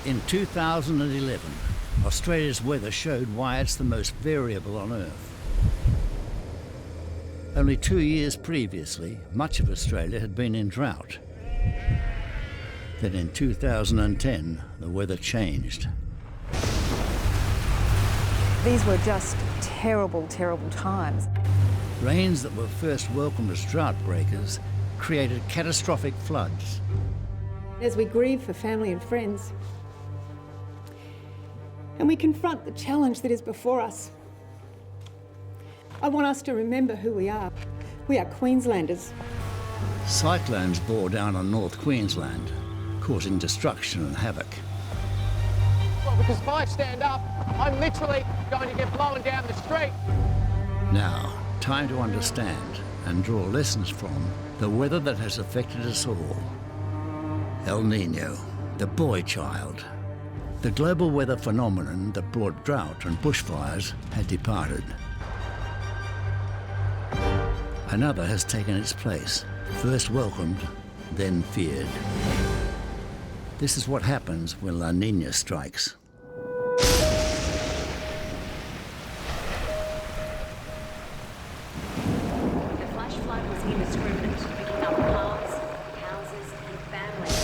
In 2011, Australia's weather showed why it's the most variable on Earth. Only 2 years previously, much of Australia had been in drought. Then in 2010, the weather changed. These were just terrible, terrible times. Rains that were first welcomed as drought breakers created catastrophic floods. As we grieve for family and friends, and we confront the challenge that is before us, I want us to remember who we are. We are Queenslanders. Cyclones bore down on North Queensland, causing destruction and havoc. Well, because if I stand up, I'm literally going to get blown down the street. Now, time to understand and draw lessons from the weather that has affected us all. El Niño, the boy child. The global weather phenomenon that brought drought and bushfires had departed. Another has taken its place, first welcomed, then feared. This is what happens when La Niña strikes. The flash flood was indiscriminate, picking up cars, houses and families.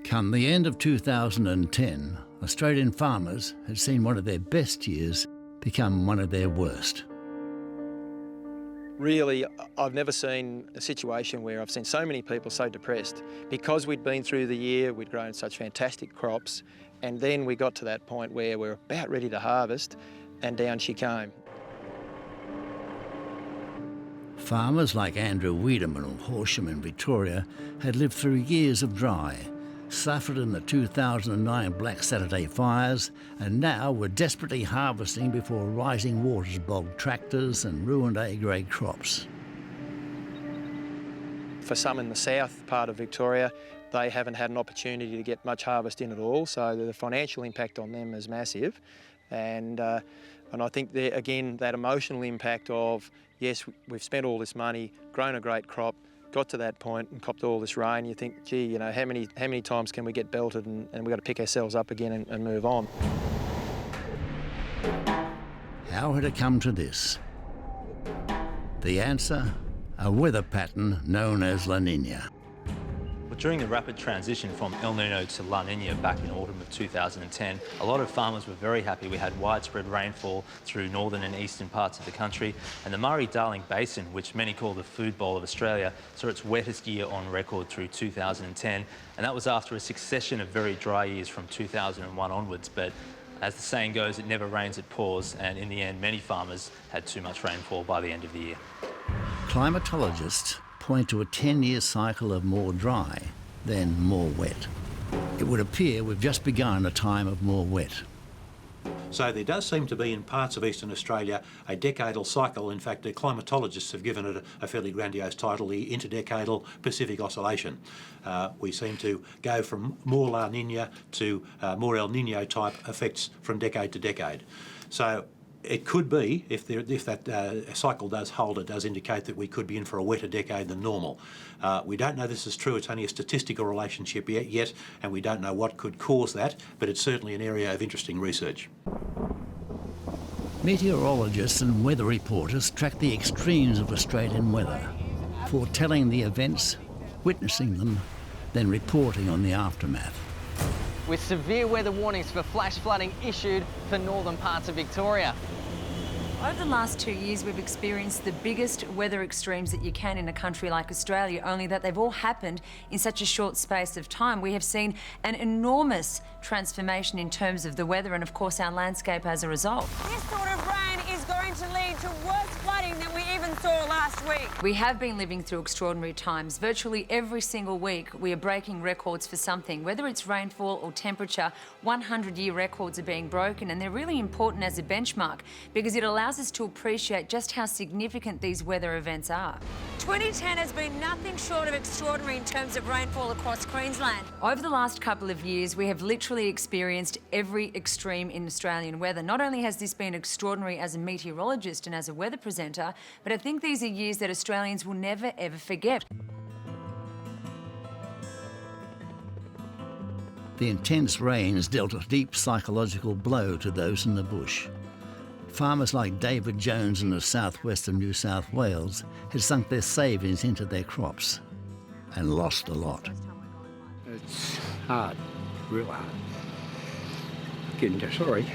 Come the end of 2010, Australian farmers had seen one of their best years become one of their worst. Really, I've never seen a situation where I've seen so many people so depressed. Because we'd been through the year, we'd grown such fantastic crops, and then we got to that point where we're about ready to harvest, and down she came. Farmers like Andrew Wiedemann of Horsham in Victoria had lived through years of dry, suffered in the 2009 Black Saturday fires, and now were desperately harvesting before rising waters bogged tractors and ruined A-grade crops. For some in the south part of Victoria, they haven't had an opportunity to get much harvest in at all, so the financial impact on them is massive. And I think there, again, that emotional impact of, yes, we've spent all this money, grown a great crop, got to that point and copped all this rain, you think, gee, you know, how many times can we get belted and we've got to pick ourselves up again and move on. How had it come to this? The answer, a weather pattern known as La Niña. During the rapid transition from El Niño to La Niña back in autumn of 2010, a lot of farmers were very happy. We had widespread rainfall through northern and eastern parts of the country, and the Murray-Darling Basin, which many call the food bowl of Australia, saw its wettest year on record through 2010, and that was after a succession of very dry years from 2001 onwards. But as the saying goes, it never rains, it pours, and in the end, many farmers had too much rainfall by the end of the year. Climatologists point to a 10-year cycle of more dry, then more wet. It would appear we've just begun a time of more wet. So there does seem to be in parts of eastern Australia a decadal cycle. In fact, the climatologists have given it a fairly grandiose title, the Interdecadal Pacific Oscillation. We seem to go from more La Niña to more El Niño type effects from decade to decade. So it could be, if that cycle does hold, it does indicate that we could be in for a wetter decade than normal. We don't know this is true, it's only a statistical relationship yet, and we don't know what could cause that, but it's certainly an area of interesting research. Meteorologists and weather reporters track the extremes of Australian weather, foretelling the events, witnessing them, then reporting on the aftermath. With severe weather warnings for flash flooding issued for northern parts of Victoria. Over the last 2 years, we've experienced the biggest weather extremes that you can in a country like Australia, only that they've all happened in such a short space of time. We have seen an enormous transformation in terms of the weather and, of course, our landscape as a result. This sort of rain is going to lead to worse flooding than we even saw last week. We have been living through extraordinary times. Virtually every single week we are breaking records for something. Whether it's rainfall or temperature, 100-year records are being broken, and they're really important as a benchmark because it allows us to appreciate just how significant these weather events are. 2010 has been nothing short of extraordinary in terms of rainfall across Queensland. Over the last couple of years, we have literally experienced every extreme in Australian weather. Not only has this been extraordinary as a meteorologist and as a weather presenter, but I think these are years that Australians will never, ever forget. The intense rains dealt a deep psychological blow to those in the bush. Farmers like David Jones in the southwest of New South Wales had sunk their savings into their crops and lost a lot. It's hard, real hard. Getting sorry.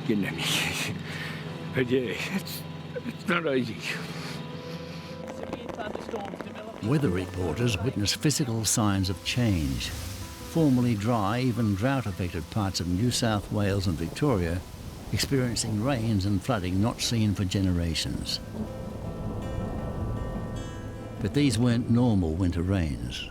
Getting at me. But yeah, it's not easy. Weather reporters witnessed physical signs of change. Formerly dry, even drought-affected parts of New South Wales and Victoria experiencing rains and flooding not seen for generations. But these weren't normal winter rains.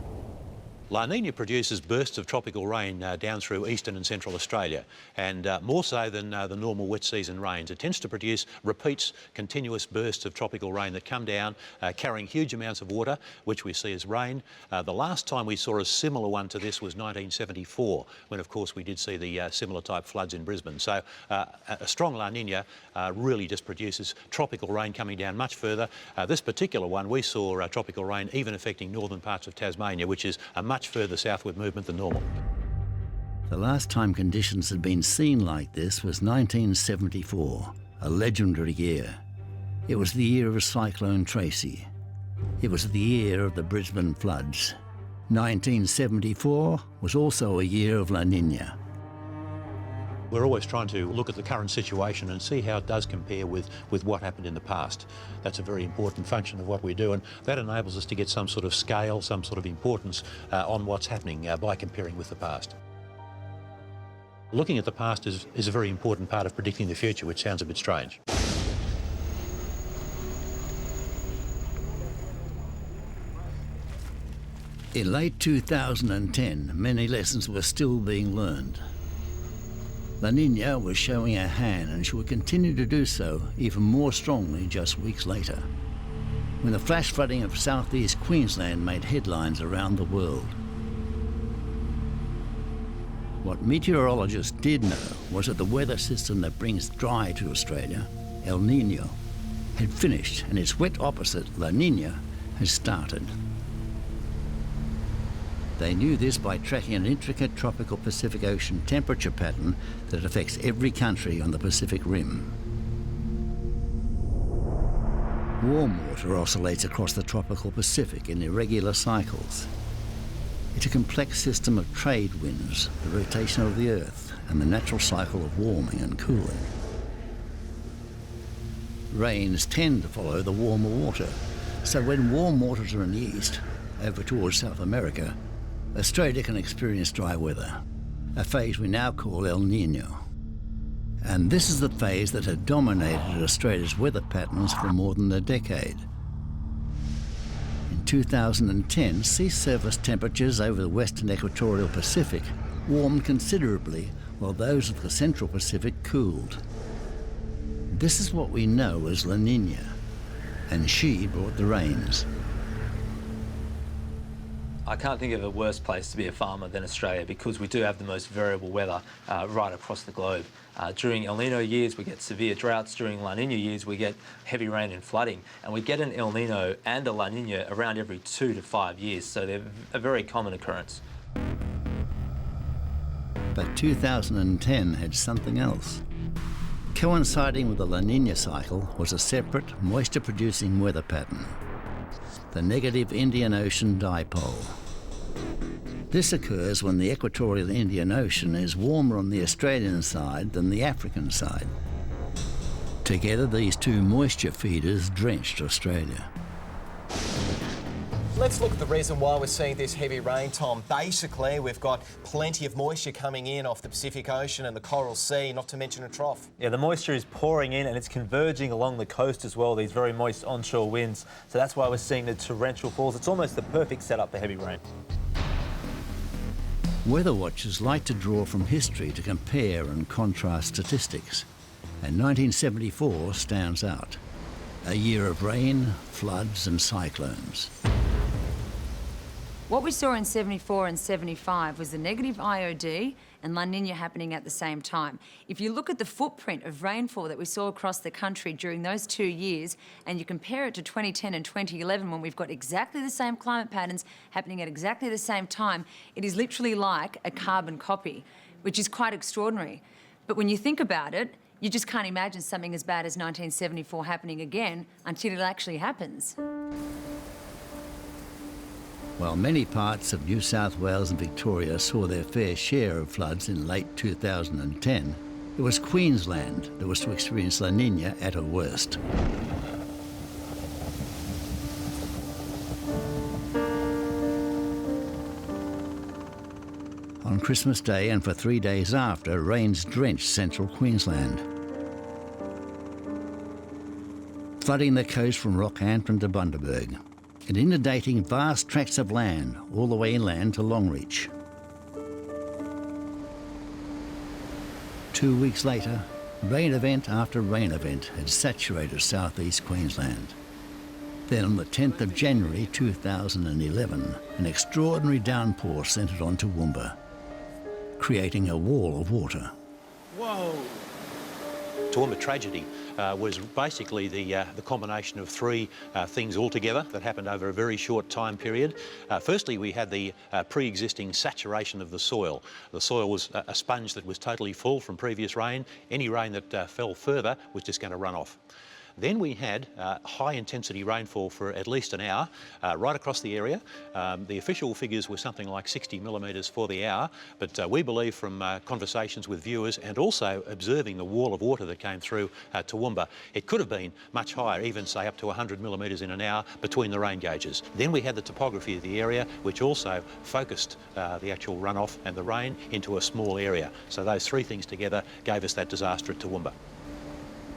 La Niña produces bursts of tropical rain down through eastern and central Australia, and more so than the normal wet season rains. It tends to produce repeats, continuous bursts of tropical rain that come down carrying huge amounts of water, which we see as rain. The last time we saw a similar one to this was 1974, when of course we did see the similar type floods in Brisbane. So a strong La Niña really just produces tropical rain coming down much further. This particular one, we saw tropical rain even affecting northern parts of Tasmania, which is a much further southward movement than normal. The last time conditions had been seen like this was 1974, a legendary year. It was the year of Cyclone Tracy. It was the year of the Brisbane floods. 1974 was also a year of La Niña. We're always trying to look at the current situation and see how it does compare with what happened in the past. That's a very important function of what we do, and that enables us to get some sort of scale, some sort of importance on what's happening by comparing with the past. Looking at the past is a very important part of predicting the future, which sounds a bit strange. In late 2010, many lessons were still being learned. La Niña was showing her hand, and she would continue to do so even more strongly just weeks later, when the flash flooding of southeast Queensland made headlines around the world. What meteorologists did know was that the weather system that brings dry to Australia, El Niño, had finished, and its wet opposite, La Niña, had started. They knew this by tracking an intricate tropical Pacific Ocean temperature pattern that affects every country on the Pacific Rim. Warm water oscillates across the tropical Pacific in irregular cycles. It's a complex system of trade winds, the rotation of the Earth, and the natural cycle of warming and cooling. Rains tend to follow the warmer water, so when warm waters are in the east, over towards South America, Australia can experience dry weather, a phase we now call El Niño. And this is the phase that had dominated Australia's weather patterns for more than a decade. In 2010, sea surface temperatures over the western equatorial Pacific warmed considerably, while those of the central Pacific cooled. This is what we know as La Niña, and she brought the rains. I can't think of a worse place to be a farmer than Australia, because we do have the most variable weather right across the globe. During El Nino years, we get severe droughts. During La Nina years, we get heavy rain and flooding. And we get an El Nino and a La Nina around every 2 to 5 years, so they're a very common occurrence. But 2010 had something else. Coinciding with the La Nina cycle was a separate, moisture-producing weather pattern, the negative Indian Ocean dipole. This occurs when the equatorial Indian Ocean is warmer on the Australian side than the African side. Together, these two moisture feeders drenched Australia. Let's look at the reason why we're seeing this heavy rain, Tom. Basically, we've got plenty of moisture coming in off the Pacific Ocean and the Coral Sea, not to mention a trough. Yeah, the moisture is pouring in and it's converging along the coast as well, these very moist onshore winds. So that's why we're seeing the torrential falls. It's almost the perfect setup for heavy rain. Weather watchers like to draw from history to compare and contrast statistics, and 1974 stands out. A year of rain, floods and cyclones. What we saw in 74 and 75 was the negative IOD and La Niña happening at the same time. If you look at the footprint of rainfall that we saw across the country during those 2 years and you compare it to 2010 and 2011 when we've got exactly the same climate patterns happening at exactly the same time, it is literally like a carbon copy, which is quite extraordinary. But when you think about it, you just can't imagine something as bad as 1974 happening again until it actually happens. While many parts of New South Wales and Victoria saw their fair share of floods in late 2010, it was Queensland that was to experience La Niña at her worst. On Christmas Day and for 3 days after, rains drenched central Queensland, flooding the coast from Rockhampton to Bundaberg, and inundating vast tracts of land all the way inland to Longreach. 2 weeks later, rain event after rain event had saturated southeast Queensland. Then on the 10th of January 2011, an extraordinary downpour centred on Toowoomba, creating a wall of water. Whoa! Toowoomba tragedy was basically the combination of three things altogether that happened over a very short time period. Firstly, we had the pre-existing saturation of the soil. The soil was a sponge that was totally full from previous rain. Any rain that fell further was just going to run off. Then we had high-intensity rainfall for at least an hour right across the area. The official figures were something like 60 millimetres for the hour, but we believe from conversations with viewers and also observing the wall of water that came through Toowoomba, it could have been much higher, even say up to 100 millimetres in an hour between the rain gauges. Then we had the topography of the area, which also focused the actual runoff and the rain into a small area. So those three things together gave us that disaster at Toowoomba.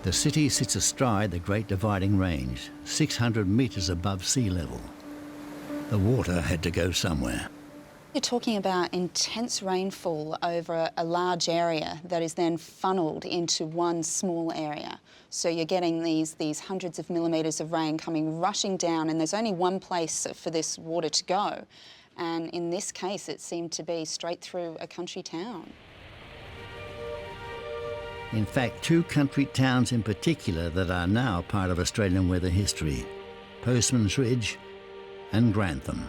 The city sits astride the Great Dividing Range, 600 metres above sea level. The water had to go somewhere. You're talking about intense rainfall over a large area that is then funneled into one small area. So you're getting these hundreds of millimetres of rain coming rushing down, and there's only one place for this water to go. And in this case, it seemed to be straight through a country town. In fact, two country towns in particular that are now part of Australian weather history, Postman's Ridge and Grantham.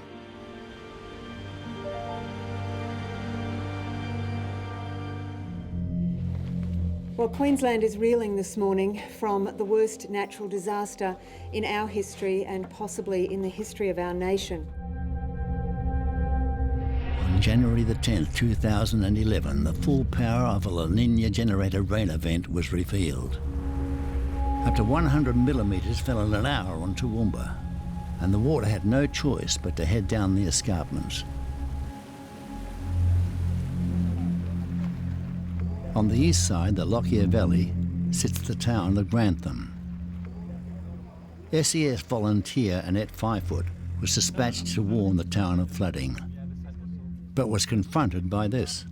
Well, Queensland is reeling this morning from the worst natural disaster in our history and possibly in the history of our nation. On January the 10th, 2011, the full power of a La Niña generated rain event was revealed. Up to 100 millimetres fell in an hour on Toowoomba, and the water had no choice but to head down the escarpments. On the east side, the Lockyer Valley, sits the town of Grantham. SES volunteer Annette Fivefoot was dispatched to warn the town of flooding, but was confronted by this.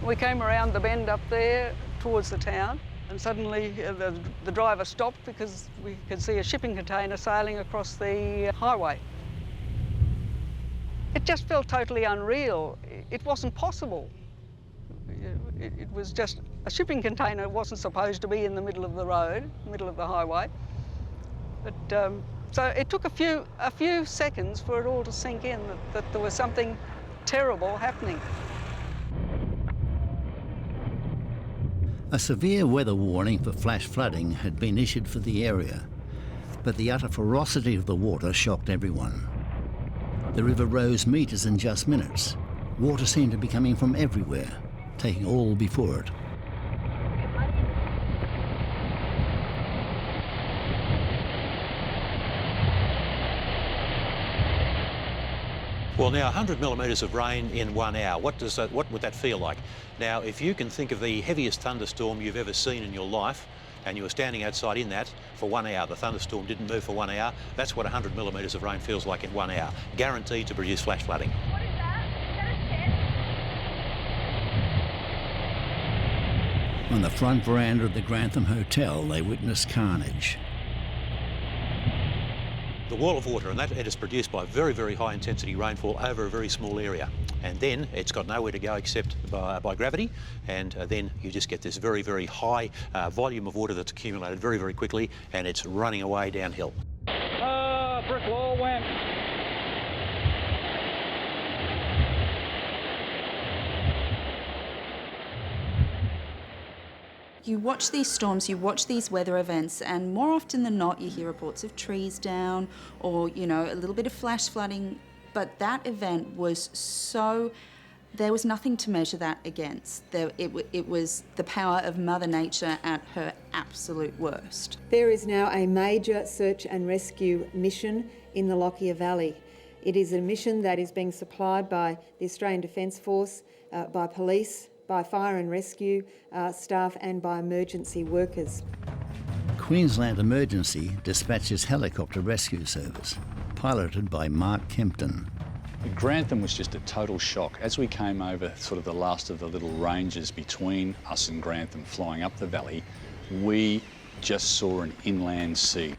We came around the bend up there towards the town, and suddenly the driver stopped because we could see a shipping container sailing across the highway. It just felt totally unreal. It wasn't possible. It was just a shipping container wasn't supposed to be in the middle of the road, middle of the highway. But so it took a few seconds for it all to sink in that there was something terrible happening. A severe weather warning for flash flooding had been issued for the area, but the utter ferocity of the water shocked everyone. The river rose metres in just minutes. Water seemed to be coming from everywhere, taking all before it. Well, now 100 millimetres of rain in 1 hour. What would that feel like? Now, if you can think of the heaviest thunderstorm you've ever seen in your life, and you were standing outside in that for 1 hour, the thunderstorm didn't move for 1 hour, that's what 100 millimetres of rain feels like in 1 hour. Guaranteed to produce flash flooding. What is that? Is that a tent? On the front veranda of the Grantham Hotel, they witnessed carnage. The wall of water, and that it is produced by very, very high intensity rainfall over a very small area. And then it's got nowhere to go except by gravity, and then you just get this very, very high volume of water that's accumulated very, very quickly, and it's running away downhill. Brick wall went. You watch these storms, you watch these weather events, and more often than not you hear reports of trees down or, you know, a little bit of flash flooding, but that event was so... there was nothing to measure that against. It was the power of Mother Nature at her absolute worst. There is now a major search and rescue mission in the Lockyer Valley. It is a mission that is being supplied by the Australian Defence Force, by police, by fire and rescue staff and by emergency workers. Queensland Emergency dispatches helicopter rescue service, piloted by Mark Kempton. Grantham was just a total shock. As we came over sort of the last of the little ranges between us and Grantham flying up the valley, we just saw an inland sea.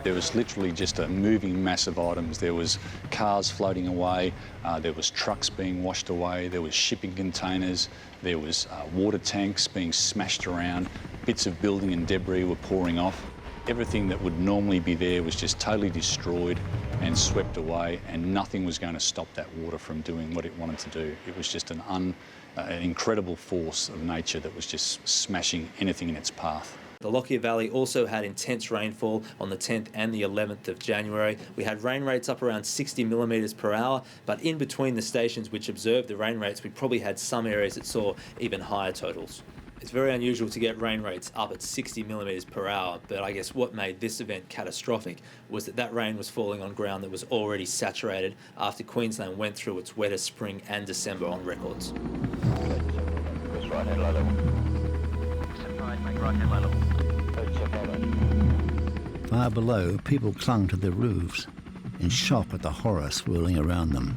There was literally just a moving mass of items. There was cars floating away, there was trucks being washed away, there was shipping containers, there was water tanks being smashed around, bits of building and debris were pouring off. Everything that would normally be there was just totally destroyed and swept away, and nothing was going to stop that water from doing what it wanted to do. It was just an incredible force of nature that was just smashing anything in its path. The Lockyer Valley also had intense rainfall on the 10th and the 11th of January. We had rain rates up around 60 millimetres per hour, but in between the stations which observed the rain rates, we probably had some areas that saw even higher totals. It's very unusual to get rain rates up at 60 millimetres per hour, but I guess what made this event catastrophic was that rain was falling on ground that was already saturated after Queensland went through its wettest spring and December on records. Right head low level. Make right head low level. Far below, people clung to their roofs in shock at the horror swirling around them.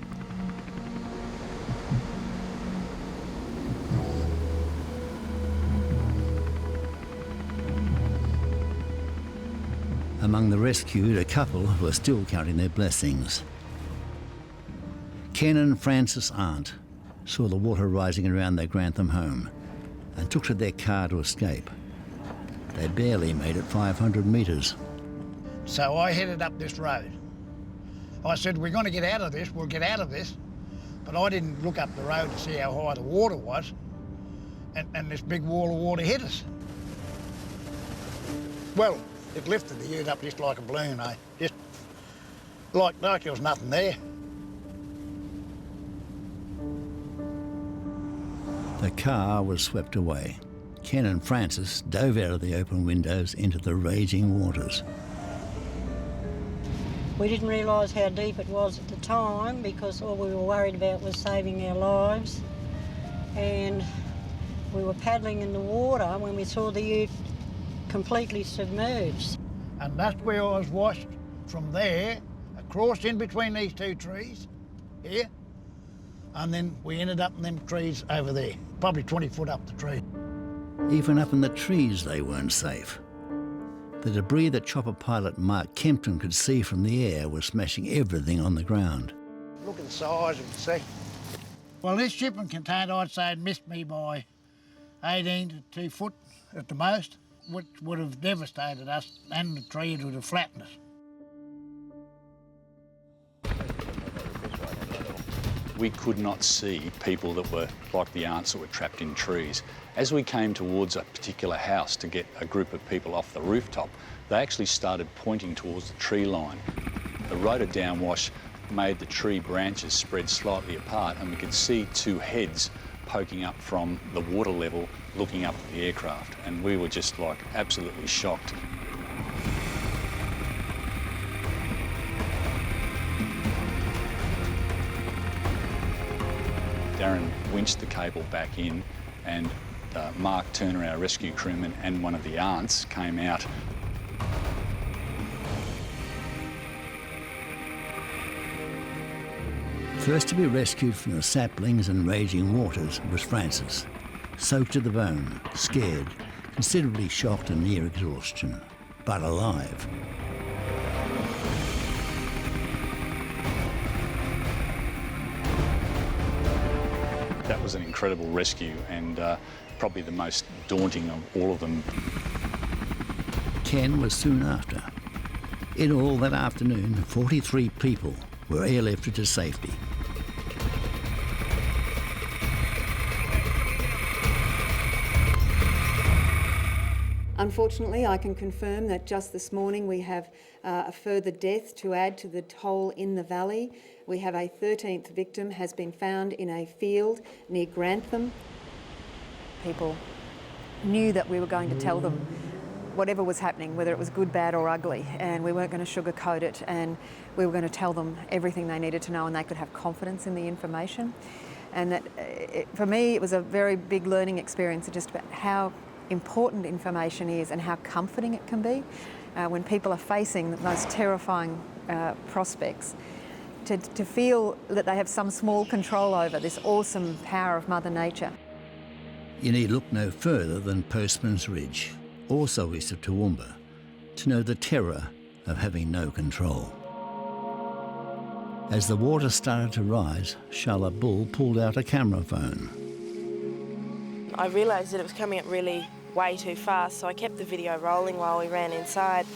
Among the rescued, a couple were still counting their blessings. Ken and Frances Arndt saw the water rising around their Grantham home and took to their car to escape. They barely made it 500 metres. So I headed up this road. I said, we're going to get out of this, we'll get out of this. But I didn't look up the road to see how high the water was, and this big wall of water hit us. Well, it lifted the ute up just like a balloon, just like there was nothing there. The car was swept away. Ken and Frances dove out of the open windows into the raging waters. We didn't realise how deep it was at the time because all we were worried about was saving our lives. And we were paddling in the water when we saw the ute completely submerged. And that's where I was washed from there, across in between these two trees, here, and then we ended up in them trees over there, probably 20 foot up the tree. Even up in the trees they weren't safe. The debris that chopper pilot Mark Kempton could see from the air was smashing everything on the ground. Look at the size of the thing. Well, this shipping container, I'd say, had missed me by 18 to 2 foot at the most, which would have devastated us, and the tree would have flattened us. We could not see people that were like the ants that were trapped in trees. As we came towards a particular house to get a group of people off the rooftop, they actually started pointing towards the tree line. The rotor downwash made the tree branches spread slightly apart, and we could see two heads poking up from the water level, looking up at the aircraft, and we were just like absolutely shocked. Darren winched the cable back in, and Mark Turner, our rescue crewman, and one of the aunts came out. First to be rescued from the saplings and raging waters was Francis, soaked to the bone, scared, considerably shocked and near exhaustion, but alive. That was an incredible rescue and probably the most daunting of all of them. Ken was soon after. In all that afternoon, 43 people were airlifted to safety. Unfortunately, I can confirm that just this morning we have a further death to add to the toll in the valley. We have a 13th victim has been found in a field near Grantham. People knew that we were going to tell them whatever was happening, whether it was good, bad or ugly, and we weren't going to sugarcoat it, and we were going to tell them everything they needed to know, and they could have confidence in the information. And that, for me, it was a very big learning experience, just about how important information is and how comforting it can be when people are facing the most terrifying prospects. To feel that they have some small control over this awesome power of Mother Nature. You need look no further than Postman's Ridge, also east of Toowoomba, to know the terror of having no control. As the water started to rise, Charlotte Bull pulled out a camera phone. I realised that it was coming up really way too fast, so I kept the video rolling while we ran inside.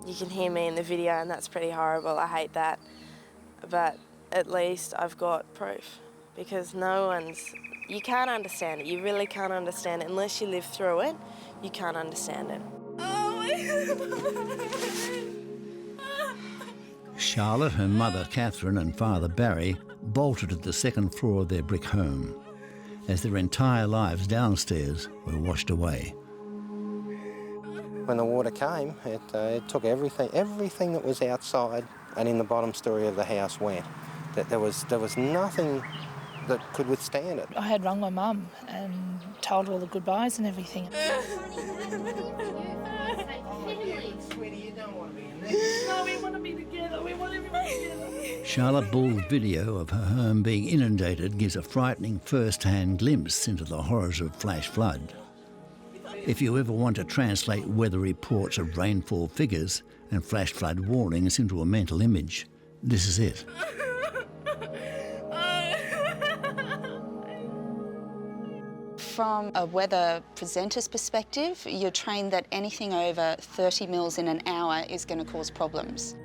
You can hear me in the video, and that's pretty horrible. I hate that. But at least I've got proof, because you can't understand it. You really can't understand it. Unless you live through it, you can't understand it. Charlotte, her mother Catherine and father Barry bolted to the second floor of their brick home as their entire lives downstairs were washed away. When the water came, it took everything that was outside and in the bottom story of the house went. That there was nothing that could withstand it. I had rung my mum and told her all the goodbyes and everything. No, we want to be together. We want everybody together. Charlotte Bull's video of her home being inundated gives a frightening first-hand glimpse into the horrors of flash flood. If you ever want to translate weather reports of rainfall figures and flash flood warnings into a mental image, this is it. From a weather presenter's perspective, you're trained that anything over 30 mils in an hour is going to cause problems.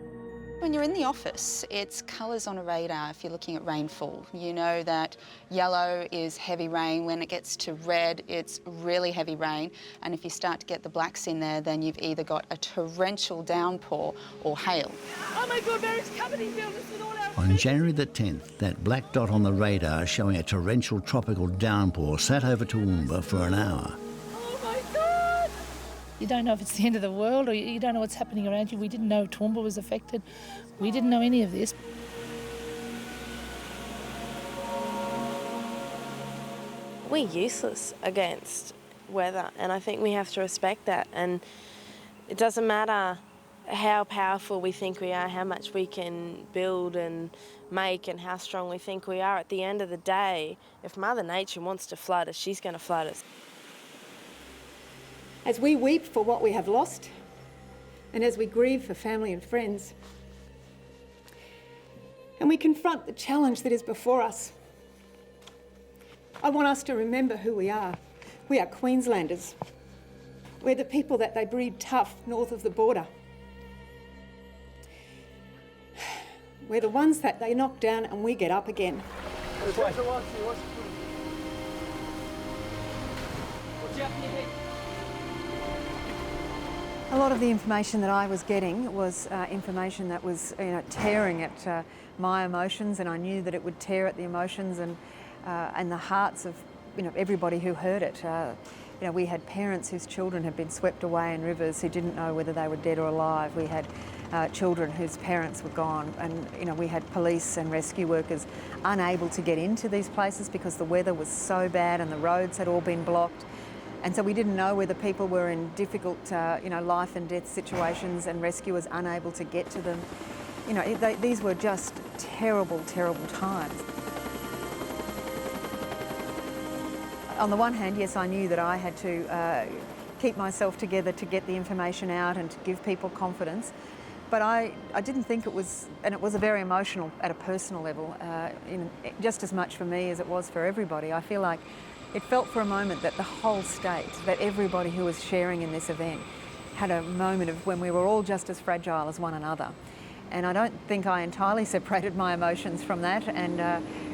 When you're in the office, it's colours on a radar if you're looking at rainfall. You know that yellow is heavy rain. When it gets to red, it's really heavy rain. And if you start to get the blacks in there, then you've either got a torrential downpour or hail. Oh my God, Barry's coming in, Bill. This is all our... On January the 10th, that black dot on the radar showing a torrential tropical downpour sat over Toowoomba for an hour. Oh my God! You don't know if it's the end of the world or you don't know what's happening around you. We didn't know Toowoomba was affected. We didn't know any of this. We're useless against weather, and I think we have to respect that. And it doesn't matter how powerful we think we are, how much we can build and make and how strong we think we are. At the end of the day, if Mother Nature wants to flood us, she's going to flood us. As we weep for what we have lost, and as we grieve for family and friends, and we confront the challenge that is before us, I want us to remember who we are. We are Queenslanders. We're the people that they breed tough north of the border. We're the ones that they knock down and we get up again. A lot of the information that I was getting was information that was tearing at my emotions, and I knew that it would tear at the emotions and the hearts of everybody who heard it. You know, we had parents whose children had been swept away in rivers who didn't know whether they were dead or alive. We had children whose parents were gone, and you know, we had police and rescue workers unable to get into these places because the weather was so bad and the roads had all been blocked. And so we didn't know whether people were in difficult, you know, life and death situations, and rescuers unable to get to them. You know, these were just terrible, terrible times. On the one hand, yes, I knew that I had to keep myself together to get the information out and to give people confidence. But I didn't think it was, and it was a very emotional, at a personal level, just as much for me as it was for everybody. I feel like it felt for a moment that the whole state, that everybody who was sharing in this event had a moment of when we were all just as fragile as one another. And I don't think I entirely separated my emotions from that. And,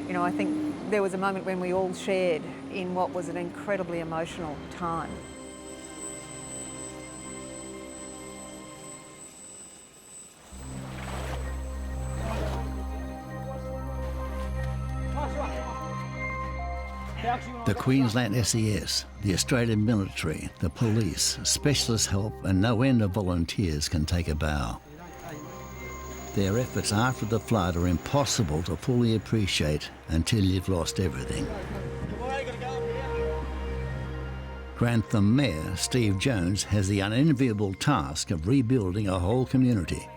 you know, I think there was a moment when we all shared in what was an incredibly emotional time. The Queensland SES, the Australian military, the police, specialist help and no end of volunteers can take a bow. Their efforts after the flood are impossible to fully appreciate until you've lost everything. Grantham Mayor Steve Jones has the unenviable task of rebuilding a whole community.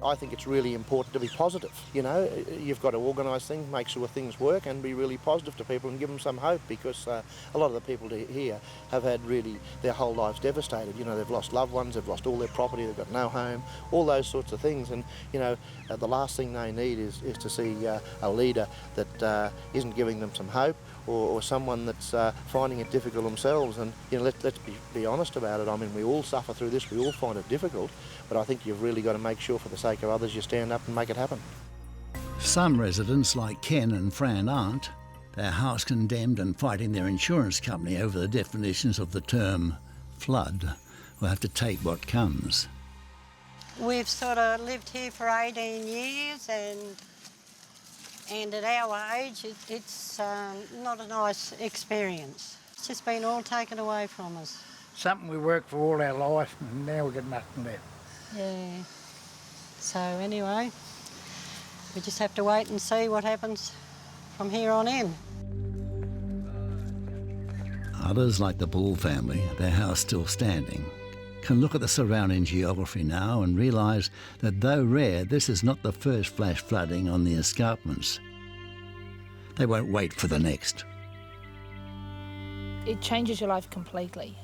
I think it's really important to be positive. You know, you've got to organise things, make sure things work, and be really positive to people and give them some hope, because a lot of the people here have had really their whole lives devastated. You know, they've lost loved ones, they've lost all their property, they've got no home, all those sorts of things. And you know, the last thing they need is to see a leader that isn't giving them some hope, or someone that's finding it difficult themselves. And you know, let's be honest about it. I mean, we all suffer through this, we all find it difficult, but I think you've really got to make sure, for the sake of others, you stand up and make it happen. Some residents, like Ken and Fran, aren't. Their house condemned and fighting their insurance company over the definitions of the term flood, will have to take what comes. We've sort of lived here for 18 years, and at our age, it's not a nice experience. It's just been all taken away from us. Something we worked for all our life, and now we've got nothing left. Yeah. So anyway, we just have to wait and see what happens from here on in. Others, like the Bull family, their house still standing, can look at the surrounding geography now and realise that though rare, this is not the first flash flooding on the escarpments. They won't wait for the next. It changes your life completely.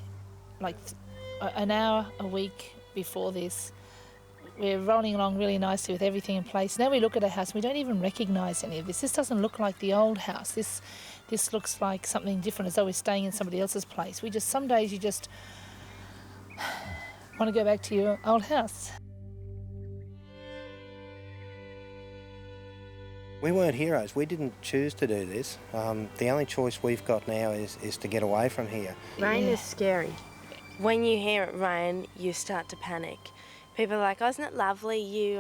Like an hour, a week before this, we're rolling along really nicely with everything in place. Now we look at a house, we don't even recognise any of this. This doesn't look like the old house. This looks like something different, as though we're staying in somebody else's place. Some days you just want to go back to your old house. We weren't heroes. We didn't choose to do this. The only choice we've got now is to get away from here. Rain is scary. When you hear it rain, you start to panic. People are like, oh, isn't it lovely? You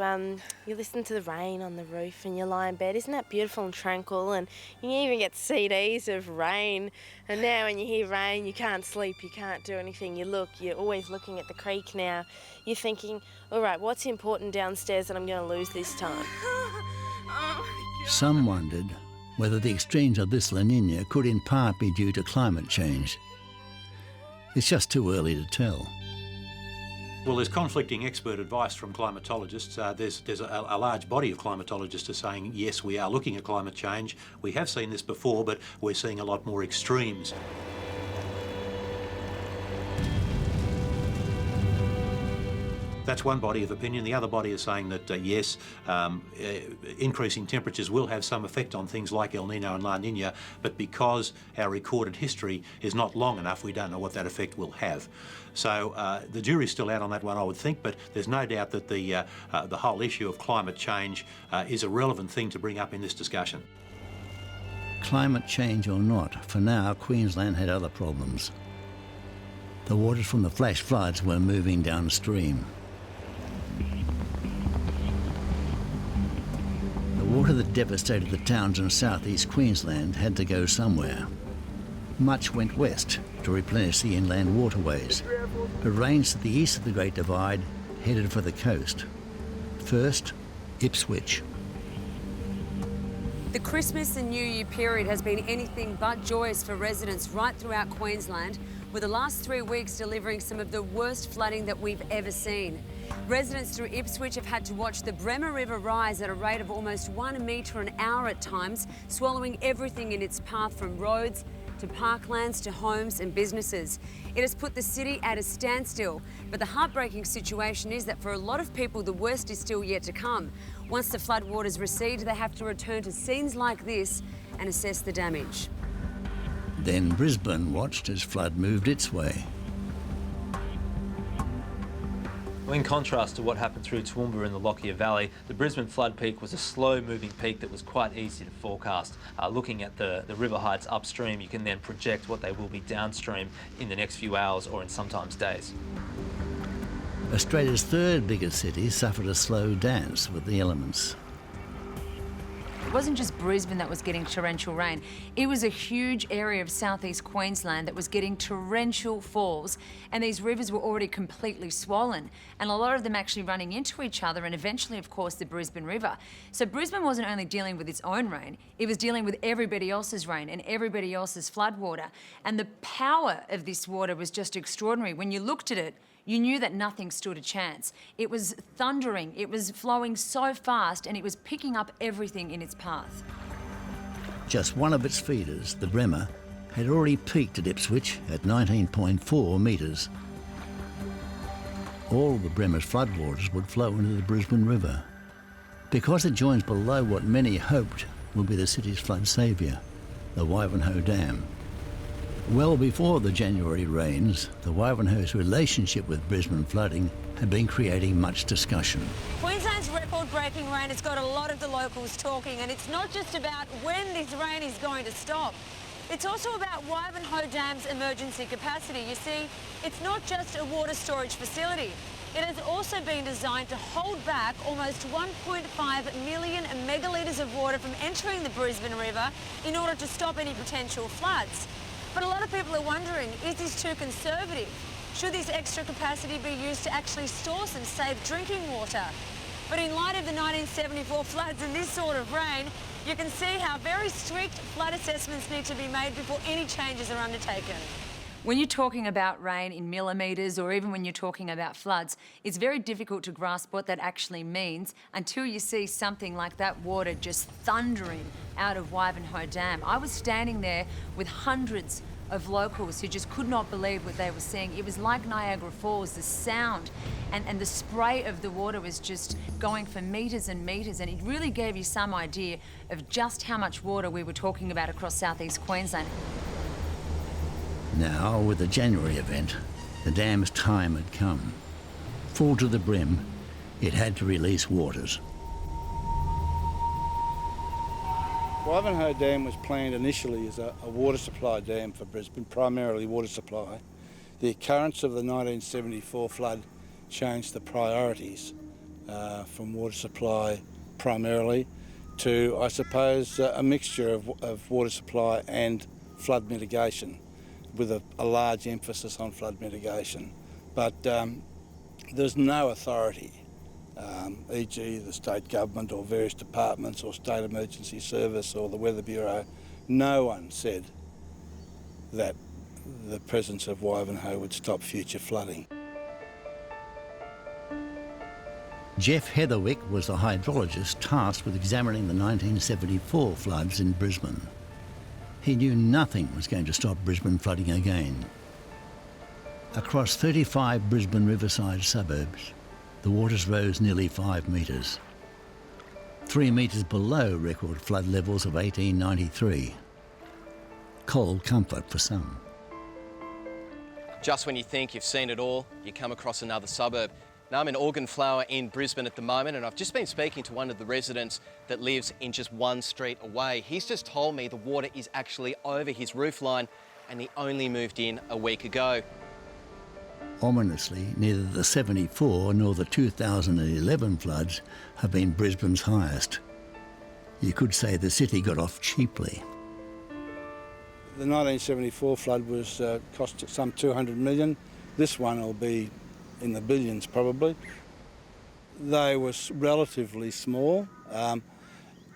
listen to the rain on the roof and you lie in bed. Isn't that beautiful and tranquil? And you even get CDs of rain. And now when you hear rain, you can't sleep, you can't do anything. You're always looking at the creek now. You're thinking, all right, what's important downstairs that I'm going to lose this time? Some wondered whether the extremes of this La Niña could in part be due to climate change. It's just too early to tell. Well, there's conflicting expert advice from climatologists. There's a large body of climatologists are saying, yes, we are looking at climate change. We have seen this before, but we're seeing a lot more extremes. That's one body of opinion. The other body is saying that, yes, increasing temperatures will have some effect on things like El Nino and La Niña, but because our recorded history is not long enough, we don't know what that effect will have. So the jury's still out on that one, I would think, but there's no doubt that the whole issue of climate change is a relevant thing to bring up in this discussion. Climate change or not, for now, Queensland had other problems. The waters from the flash floods were moving downstream. The water that devastated the towns in southeast Queensland had to go somewhere. Much went west to replenish the inland waterways, but rains to the east of the Great Divide headed for the coast. First, Ipswich. The Christmas and New Year period has been anything but joyous for residents right throughout Queensland, with the last 3 weeks delivering some of the worst flooding that we've ever seen. Residents through Ipswich have had to watch the Bremer River rise at a rate of almost 1 metre an hour at times, swallowing everything in its path from roads to parklands to homes and businesses. It has put the city at a standstill, but the heartbreaking situation is that for a lot of people the worst is still yet to come. Once the floodwaters recede, they have to return to scenes like this and assess the damage. Then Brisbane watched as flood moved its way. In contrast to what happened through Toowoomba in the Lockyer Valley, the Brisbane flood peak was a slow-moving peak that was quite easy to forecast. Looking at the river heights upstream, you can then project what they will be downstream in the next few hours or in sometimes days. Australia's third biggest city suffered a slow dance with the elements. It wasn't just Brisbane that was getting torrential rain. It was a huge area of southeast Queensland that was getting torrential falls, and these rivers were already completely swollen, and a lot of them actually running into each other, and eventually, of course, the Brisbane River. So Brisbane wasn't only dealing with its own rain, it was dealing with everybody else's rain and everybody else's floodwater. And the power of this water was just extraordinary. When you looked at it, you knew that nothing stood a chance. It was thundering, it was flowing so fast, and it was picking up everything in its path. Just one of its feeders, the Bremer, had already peaked at Ipswich at 19.4 metres. All the Bremer's floodwaters would flow into the Brisbane River, because it joins below what many hoped would be the city's flood saviour, the Wivenhoe Dam. Well before the January rains, the Wivenhoe's relationship with Brisbane flooding had been creating much discussion. Queensland's record-breaking rain has got a lot of the locals talking, and it's not just about when this rain is going to stop. It's also about Wivenhoe Dam's emergency capacity. You see, it's not just a water storage facility. It has also been designed to hold back almost 1.5 million megalitres of water from entering the Brisbane River in order to stop any potential floods. But a lot of people are wondering, is this too conservative? Should this extra capacity be used to actually store some safe drinking water? But in light of the 1974 floods and this sort of rain, you can see how very strict flood assessments need to be made before any changes are undertaken. When you're talking about rain in millimetres, or even when you're talking about floods, it's very difficult to grasp what that actually means until you see something like that water just thundering out of Wivenhoe Dam. I was standing there with hundreds of locals who just could not believe what they were seeing. It was like Niagara Falls. The sound and the spray of the water was just going for metres and metres, and it really gave you some idea of just how much water we were talking about across southeast Queensland. Now, with the January event, the dam's time had come. Full to the brim, it had to release waters. Wivenhoe Dam was planned initially as a water supply dam for Brisbane, primarily water supply. The occurrence of the 1974 flood changed the priorities from water supply primarily to, I suppose, a mixture of water supply and flood mitigation, with a large emphasis on flood mitigation. But there's no authority, e.g. the state government or various departments or state emergency service or the Weather Bureau, no one said that the presence of Wivenhoe would stop future flooding. Jeff Heatherwick was the hydrologist tasked with examining the 1974 floods in Brisbane. He knew nothing was going to stop Brisbane flooding again. Across 35 Brisbane riverside suburbs, the waters rose nearly 5 metres. 3 metres below record flood levels of 1893. Cold comfort for some. Just when you think you've seen it all, you come across another suburb. Now I'm in Organflower in Brisbane at the moment, and I've just been speaking to one of the residents that lives in just one street away. He's just told me the water is actually over his roofline, and he only moved in a week ago. Ominously, neither the 74 nor the 2011 floods have been Brisbane's highest. You could say the city got off cheaply. The 1974 flood was cost some 200 million. This one will be in the billions probably. They were relatively small.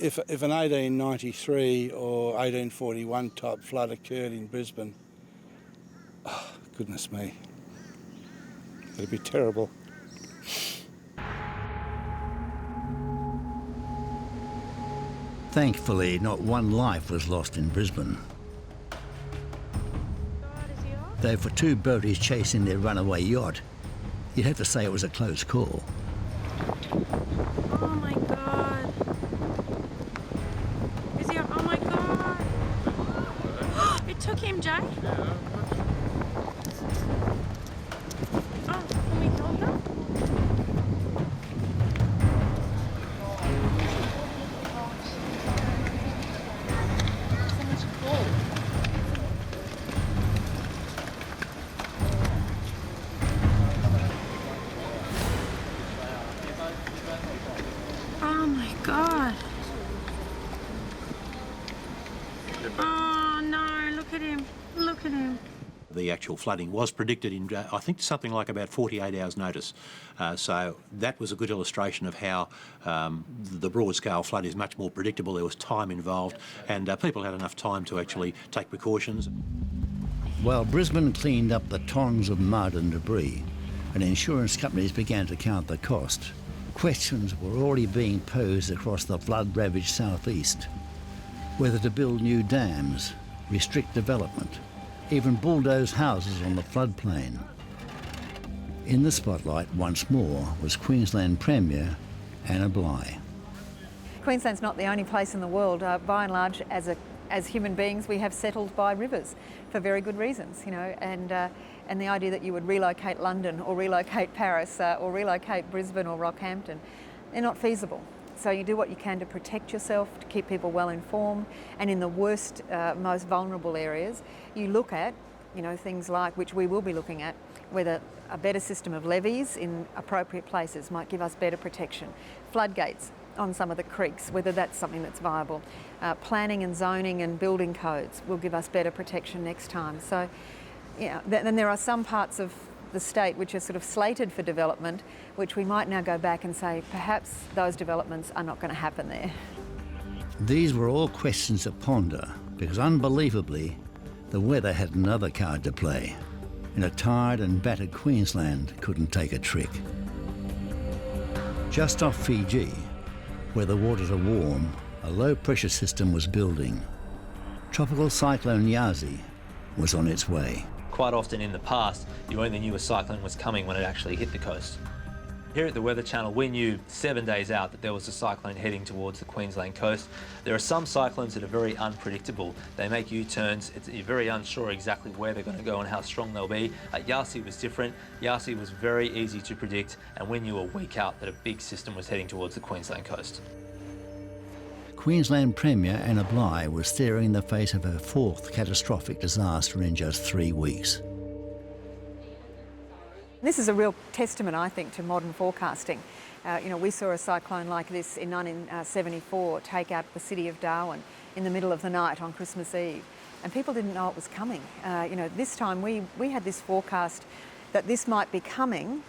If an 1893 or 1841 type flood occurred in Brisbane, oh, goodness me, it'd be terrible. Thankfully, not one life was lost in Brisbane. Though for two boaties chasing their runaway yacht, you'd have to say it was a close call. Oh my God. Is he? Oh my God. It took him, Jay? Oh, can we help them? Oh my God. Oh no, look at him. Look at him. The actual flooding was predicted in, I think, something like about 48 hours' notice. So that was a good illustration of how the broad-scale flood is much more predictable. There was time involved, and people had enough time to actually take precautions. While Brisbane cleaned up the tons of mud and debris, and insurance companies began to count the cost, questions were already being posed across the flood-ravaged southeast. Whether to build new dams, restrict development, even bulldoze houses on the floodplain. In the spotlight once more was Queensland Premier Anna Bligh. Queensland's not the only place in the world. By and large, as human beings, we have settled by rivers for very good reasons, you know, and the idea that you would relocate London or relocate Paris or relocate Brisbane or Rockhampton, they're not feasible. So you do what you can to protect yourself, to keep people well informed, and in the worst, most vulnerable areas, you look at, you know, things like, which we will be looking at, whether a better system of levees in appropriate places might give us better protection. Floodgates on some of the creeks, whether that's something that's viable. Planning and zoning and building codes will give us better protection next time. So, yeah, then there are some parts of the state which are sort of slated for development, which we might now go back and say, perhaps those developments are not going to happen there. These were all questions to ponder, because unbelievably, the weather had another card to play, and a tired and battered Queensland couldn't take a trick. Just off Fiji, where the waters are warm, a low-pressure system was building. Tropical Cyclone Yasi was on its way. Quite often in the past, you only knew a cyclone was coming when it actually hit the coast. Here at the Weather Channel, we knew 7 days out that there was a cyclone heading towards the Queensland coast. There are some cyclones that are very unpredictable. They make U-turns. You're very unsure exactly where they're going to go and how strong they'll be. Yasi was different. Yasi was very easy to predict, and we knew a week out that a big system was heading towards the Queensland coast. Queensland Premier Anna Bligh was staring in the face of her fourth catastrophic disaster in just 3 weeks. This is a real testament, I think, to modern forecasting. You know, we saw a cyclone like this in 1974 take out the city of Darwin in the middle of the night on Christmas Eve, and people didn't know it was coming. You know, this time we had this forecast that this might be coming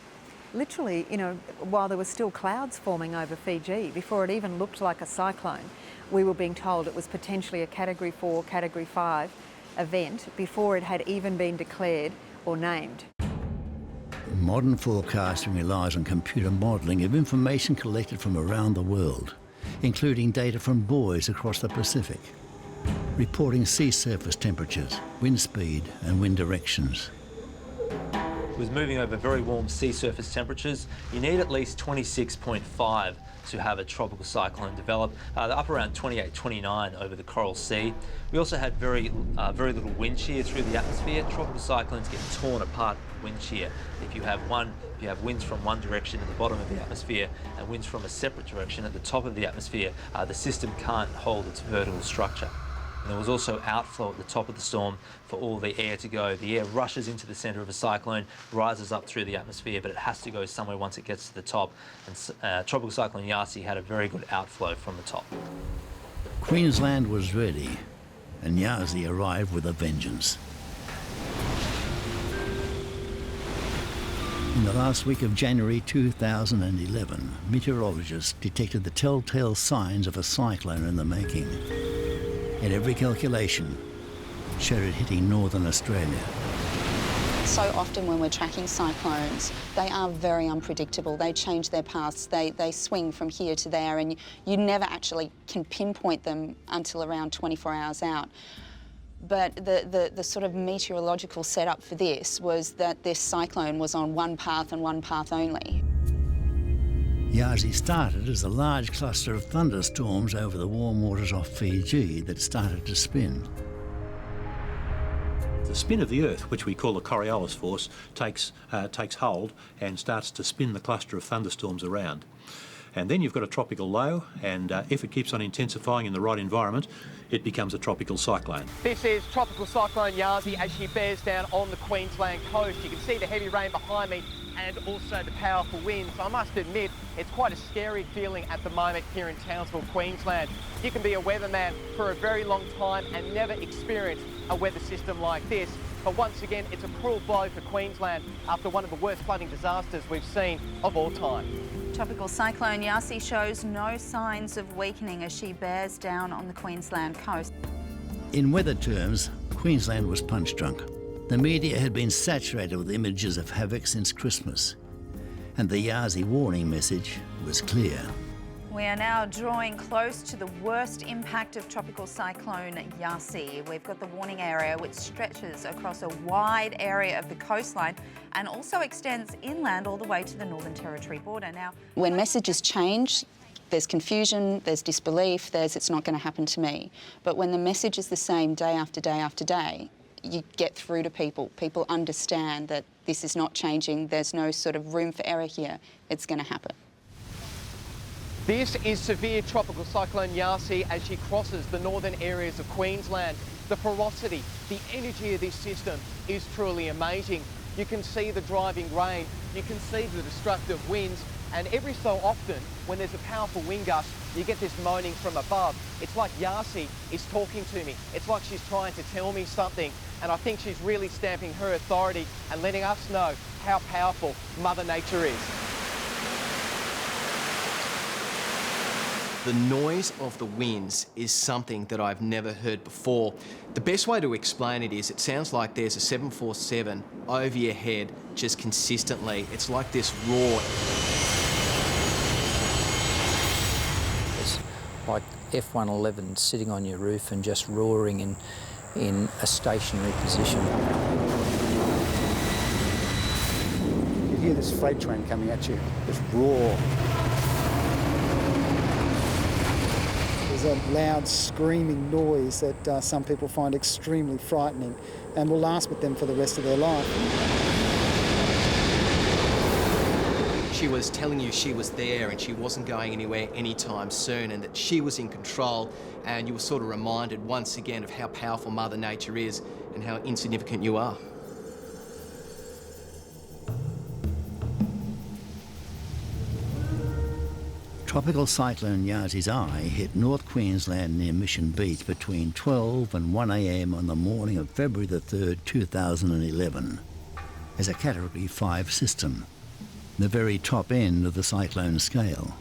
literally, you know, while there were still clouds forming over Fiji, before it even looked like a cyclone. We were being told it was potentially a Category 4, Category 5 event before it had even been declared or named. Modern forecasting relies on computer modelling of information collected from around the world, including data from buoys across the Pacific, reporting sea surface temperatures, wind speed and wind directions. With moving over very warm sea surface temperatures, you need at least 26.5 to have a tropical cyclone develop. They're up around 28, 29 over the Coral Sea. We also had very little wind shear through the atmosphere. Tropical cyclones get torn apart with wind shear. If you have winds from one direction at the bottom of the atmosphere and winds from a separate direction at the top of the atmosphere, the system can't hold its vertical structure. And there was also outflow at the top of the storm for all the air to go. The air rushes into the centre of a cyclone, rises up through the atmosphere, but it has to go somewhere once it gets to the top. And Tropical Cyclone Yasi had a very good outflow from the top. Queensland was ready, and Yasi arrived with a vengeance. In the last week of January 2011, meteorologists detected the telltale signs of a cyclone in the making. And every calculation showed it hitting northern Australia. So often when we're tracking cyclones, they are very unpredictable. They change their paths, they swing from here to there, and you never actually can pinpoint them until around 24 hours out. But the sort of meteorological setup for this was that this cyclone was on one path and one path only. Yasi started as a large cluster of thunderstorms over the warm waters off Fiji that started to spin. The spin of the Earth, which we call the Coriolis force, takes hold and starts to spin the cluster of thunderstorms around. And then you've got a tropical low, and if it keeps on intensifying in the right environment, it becomes a tropical cyclone. This is Tropical Cyclone Yasi as she bears down on the Queensland coast. You can see the heavy rain behind me and also the powerful winds. I must admit, it's quite a scary feeling at the moment here in Townsville, Queensland. You can be a weatherman for a very long time and never experience a weather system like this. But once again, it's a cruel blow for Queensland after one of the worst flooding disasters we've seen of all time. Tropical Cyclone Yasi shows no signs of weakening as she bears down on the Queensland coast. In weather terms, Queensland was punch drunk. The media had been saturated with images of havoc since Christmas, and the Yasi warning message was clear. We are now drawing close to the worst impact of Tropical Cyclone Yasi. We've got the warning area which stretches across a wide area of the coastline and also extends inland all the way to the Northern Territory border. Now, when messages change, there's confusion, there's disbelief, there's it's not going to happen to me. But when the message is the same day after day after day, you get through to people. People understand that this is not changing, there's no sort of room for error here, it's going to happen. This is severe Tropical Cyclone Yasi as she crosses the northern areas of Queensland. The ferocity, the energy of this system is truly amazing. You can see the driving rain, you can see the destructive winds, and every so often, when there's a powerful wind gust, you get this moaning from above. It's like Yasi is talking to me. It's like she's trying to tell me something, and I think she's really stamping her authority and letting us know how powerful Mother Nature is. The noise of the winds is something that I've never heard before. The best way to explain it is it sounds like there's a 747 over your head just consistently. It's like this roar. It's like F-111 sitting on your roof and just roaring in a stationary position. You hear this freight train coming at you, this roar. There's a loud screaming noise that some people find extremely frightening and will last with them for the rest of their life. She was telling you she was there and she wasn't going anywhere anytime soon and that she was in control, and you were sort of reminded once again of how powerful Mother Nature is and how insignificant you are. Tropical Cyclone Yasi's eye hit North Queensland near Mission Beach between 12 and 1 a.m. on the morning of February the 3rd, 2011, as a Category 5 system, the very top end of the cyclone scale.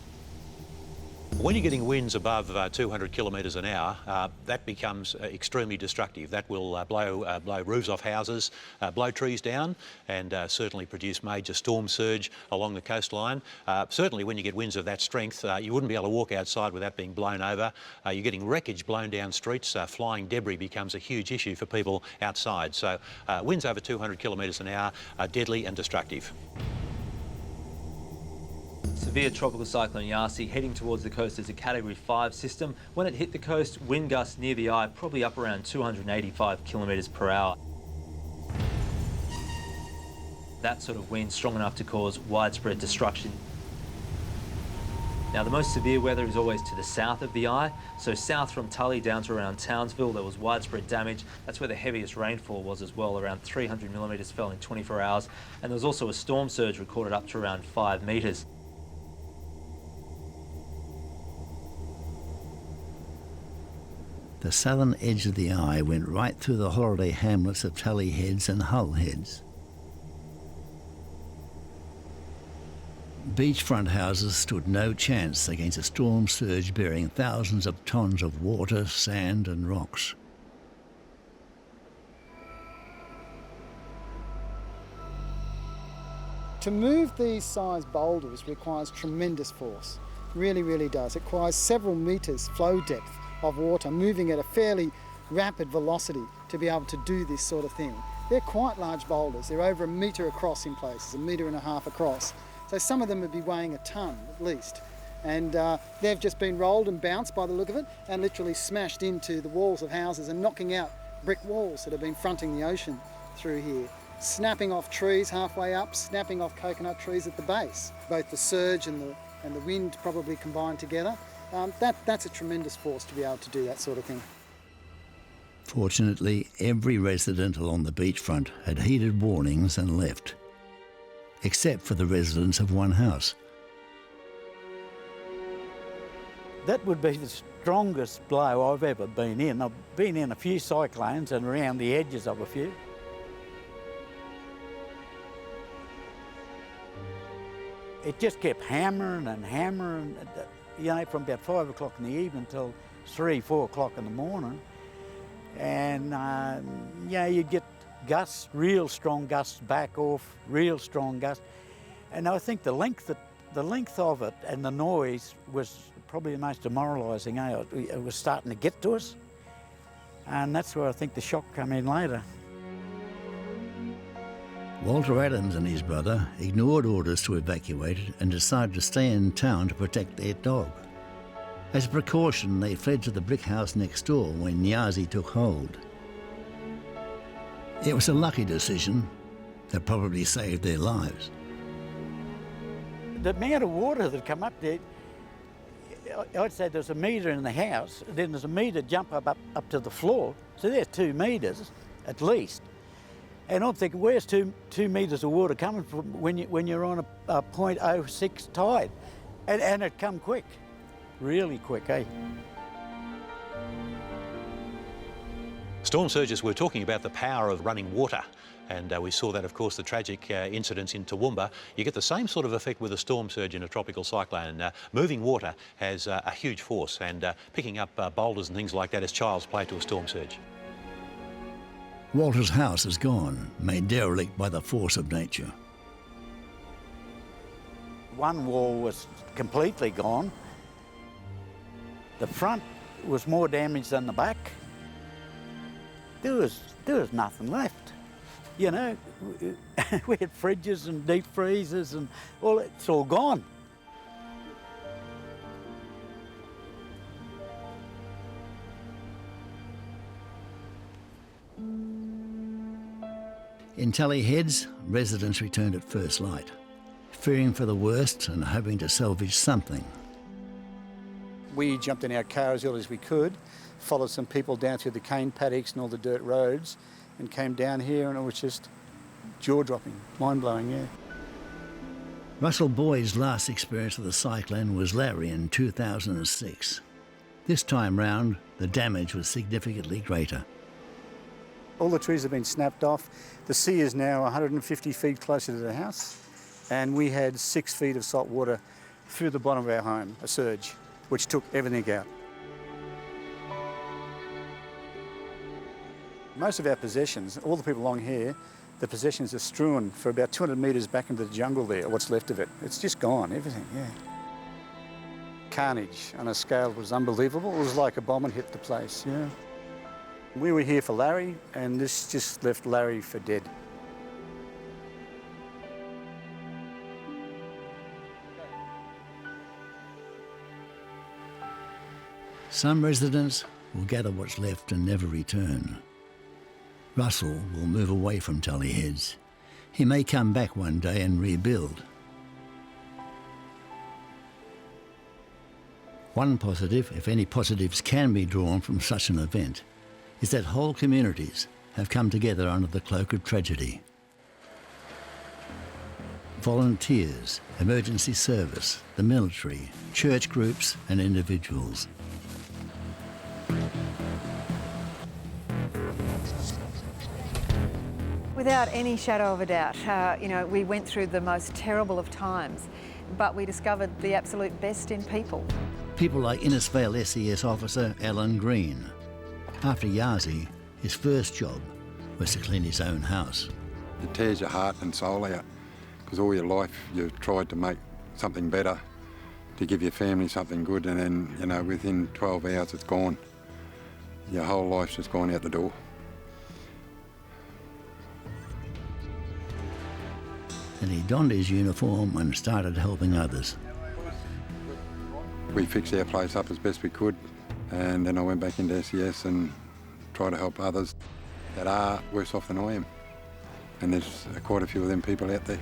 When you're getting winds above 200 kilometres an hour, that becomes extremely destructive. That will blow roofs off houses, blow trees down, and certainly produce major storm surge along the coastline. Certainly when you get winds of that strength, you wouldn't be able to walk outside without being blown over. You're getting wreckage blown down streets. Flying debris becomes a huge issue for people outside. So winds over 200 kilometres an hour are deadly and destructive. Severe Tropical Cyclone Yasi heading towards the coast as a Category 5 system. When it hit the coast, wind gusts near the eye probably up around 285 kilometres per hour. That sort of wind strong enough to cause widespread destruction. Now, the most severe weather is always to the south of the eye. So south from Tully down to around Townsville, there was widespread damage. That's where the heaviest rainfall was as well. Around 300 millimetres fell in 24 hours. And there was also a storm surge recorded up to around 5 metres. The southern edge of the eye went right through the holiday hamlets of Tally Heads and Hull Heads. Beachfront houses stood no chance against a storm surge bearing thousands of tons of water, sand and rocks. To move these size boulders requires tremendous force, really, really does. It requires several metres flow depth of water moving at a fairly rapid velocity to be able to do this sort of thing. They're quite large boulders. They're over 1 metre across in places, 1.5 metres across. So some of them would be weighing a tonne at least. And they've just been rolled and bounced by the look of it and literally smashed into the walls of houses and knocking out brick walls that have been fronting the ocean through here. Snapping off trees halfway up, snapping off coconut trees at the base. Both the surge and the wind probably combined together. That's a tremendous force to be able to do that sort of thing. Fortunately, every resident along the beachfront had heeded warnings and left, except for the residents of one house. That would be the strongest blow I've ever been in. I've been in a few cyclones and around the edges of a few. It just kept hammering and hammering, you know, from about 5 o'clock in the evening till 3, 4 o'clock in the morning. And, yeah, you'd get gusts, real strong gusts back off, real strong gusts. And I think the length of it and the noise was probably the most demoralising. It was starting to get to us. And that's where I think the shock came in later. Walter Adams and his brother ignored orders to evacuate and decided to stay in town to protect their dog. As a precaution, they fled to the brick house next door when Yasi took hold. It was a lucky decision that probably saved their lives. The amount of water that come up there, I'd say there's 1 metre in the house, then there's 1 metre jump up to the floor, so there's 2 metres at least. And I'm thinking, where's two metres of water coming from when you're on a 0.06 tide? And it come quick, really quick, eh? Storm surges were talking about the power of running water. And we saw that, of course, the tragic incidents in Toowoomba. You get the same sort of effect with a storm surge in a tropical cyclone. Moving water has a huge force, and picking up boulders and things like that is child's play to a storm surge. Walter's house is gone, made derelict by the force of nature. One wall was completely gone. The front was more damaged than the back. There was nothing left. You know, we had fridges and deep freezers and all, it's all gone. In Tally Heads, residents returned at first light, fearing for the worst and hoping to salvage something. We jumped in our car as early as we could, followed some people down through the cane paddocks and all the dirt roads, and came down here, and it was just jaw-dropping, mind-blowing, yeah. Russell Boyd's last experience of the cyclone was Larry in 2006. This time round, the damage was significantly greater. All the trees have been snapped off. The sea is now 150 feet closer to the house, and we had 6 feet of salt water through the bottom of our home, a surge, which took everything out. Most of our possessions, all the people along here, the possessions are strewn for about 200 metres back into the jungle there, what's left of it. It's just gone, everything, yeah. Carnage on a scale was unbelievable. It was like a bomb had hit the place, yeah. We were here for Larry, and this just left Larry for dead. Some residents will gather what's left and never return. Russell will move away from Tally Heads. He may come back one day and rebuild. One positive, if any positives can be drawn from such an event, is that whole communities have come together under the cloak of tragedy. Volunteers, emergency service, the military, church groups and individuals. Without any shadow of a doubt. You know, we went through the most terrible of times, but we discovered the absolute best in people. People like Innisfail SES officer Alan Green. After Yasi, his first job was to clean his own house. It tears your heart and soul out, because all your life you've tried to make something better, to give your family something good, and then, you know, within 12 hours it's gone. Your whole life's just gone out the door. And he donned his uniform and started helping others. We fixed our place up as best we could, and then I went back into SES and tried to help others that are worse off than I am. And there's quite a few of them people out there.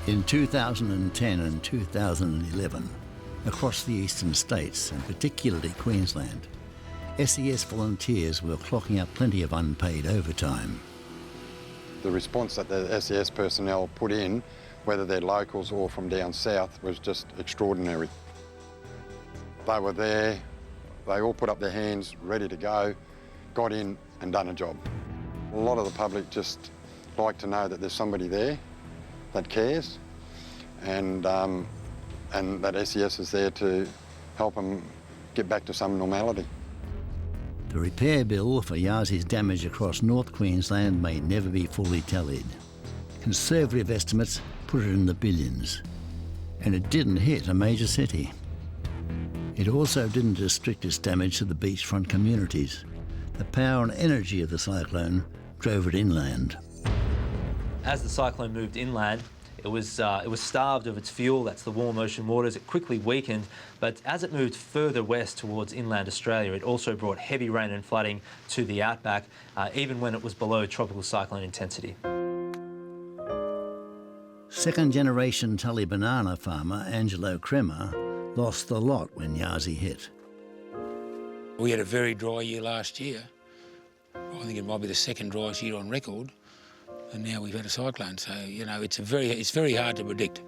In 2010 and 2011, across the eastern states, and particularly Queensland, SES volunteers were clocking up plenty of unpaid overtime. The response that the SES personnel put in, whether they're locals or from down south, was just extraordinary. They were there, they all put up their hands, ready to go, got in and done a job. A lot of the public just like to know that there's somebody there that cares, and that SES is there to help them get back to some normality. The repair bill for Yasi's damage across North Queensland may never be fully tallied. Conservative estimates put it in the billions, and it didn't hit a major city. It also didn't restrict its damage to the beachfront communities. The power and energy of the cyclone drove it inland. As the cyclone moved inland, it was starved of its fuel, that's the warm ocean waters. It quickly weakened, but as it moved further west towards inland Australia, it also brought heavy rain and flooding to the outback, even when it was below tropical cyclone intensity. Second-generation Tully banana farmer Angelo Crema lost the lot when Yasi hit. We had a very dry year last year. I think it might be the second driest year on record. And now we've had a cyclone, so, you know, it's very hard to predict.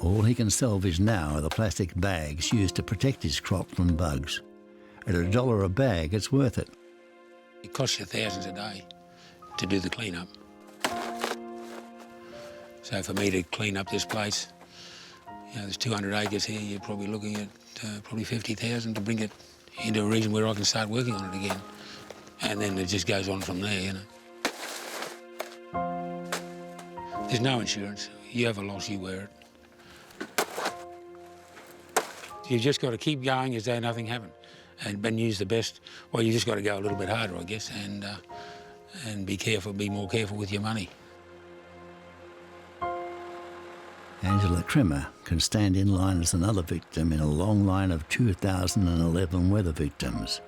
All he can salvage now are the plastic bags used to protect his crop from bugs. At $1 a bag, it's worth it. It costs you thousands a day to do the clean-up. So for me to clean up this place, you know, there's 200 acres here, you're probably looking at probably 50,000 to bring it into a region where I can start working on it again. And then it just goes on from there, you know. There's no insurance. You have a loss, you wear it. You've just got to keep going as though nothing happened and use the best. Well, you just got to go a little bit harder, I guess, and be careful, be more careful with your money. Angela Crema can stand in line as another victim in a long line of 2011 weather victims.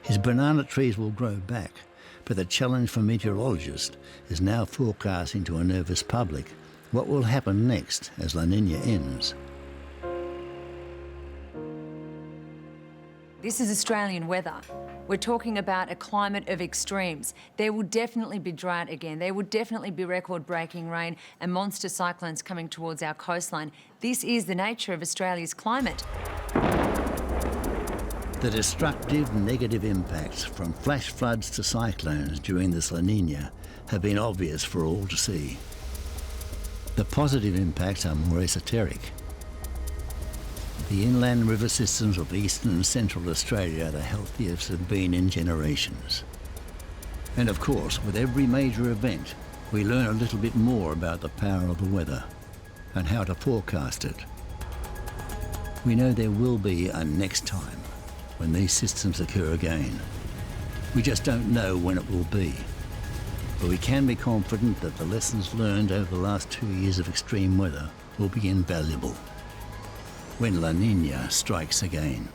His banana trees will grow back, but the challenge for meteorologists is now forecasting to a nervous public what will happen next as La Niña ends. This is Australian weather. We're talking about a climate of extremes. There will definitely be drought again. There will definitely be record-breaking rain and monster cyclones coming towards our coastline. This is the nature of Australia's climate. The destructive negative impacts from flash floods to cyclones during this La Niña have been obvious for all to see. The positive impacts are more esoteric. The inland river systems of eastern and central Australia are the healthiest they've been in generations. And of course, with every major event, we learn a little bit more about the power of the weather and how to forecast it. We know there will be a next time when these systems occur again. We just don't know when it will be. But we can be confident that the lessons learned over the last 2 years of extreme weather will be invaluable when La Niña strikes again.